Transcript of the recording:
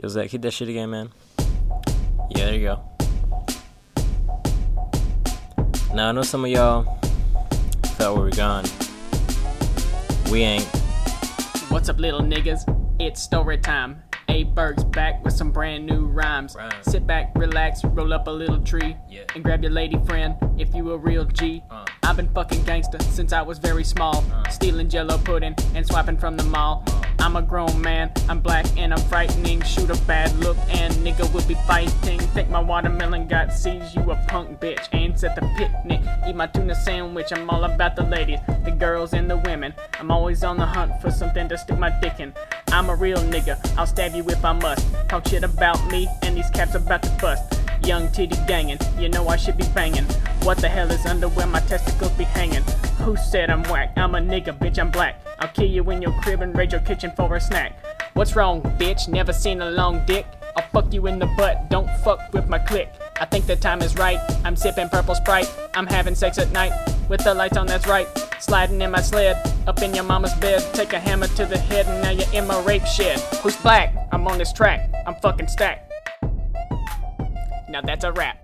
Yo, Zach, hit that shit again, man. Yeah, there you go. Now, I know some of y'all thought we were gone. We ain't. What's up, little niggas? It's story time. A-Berg's back with some brand new rhymes. Sit back, relax, roll up a little tree, and grab your lady friend if you a real G. I've been fucking gangster since I was very small, stealing Jello pudding and swiping from the mall. I'm a grown man, I'm black and I'm frightening. Shoot a bad look and nigga will be fighting. Think my watermelon got seeds, you a punk bitch. Ain't at the picnic, eat my tuna sandwich. I'm all about the ladies, the girls and the women. I'm always on the hunt for something to stick my dick in. I'm a real nigga, I'll stab you if I must. Talk shit about me and these caps about to bust. Young titty gangin', you know I should be bangin'. What the hell is under where my testicles be hangin'? Who said I'm whack? I'm a nigga, bitch, I'm black. I'll kill you in your crib and raid your kitchen for a snack. What's wrong, bitch? Never seen a long dick? I'll fuck you in the butt, don't fuck with my click. I think the time is right, I'm sipping purple Sprite. I'm having sex at night, with the lights on, that's right. Sliding in my sled, up in your mama's bed. Take a hammer to the head and now you're in my rape shed. Who's black? I'm on this track, I'm fucking stacked. Now that's a wrap.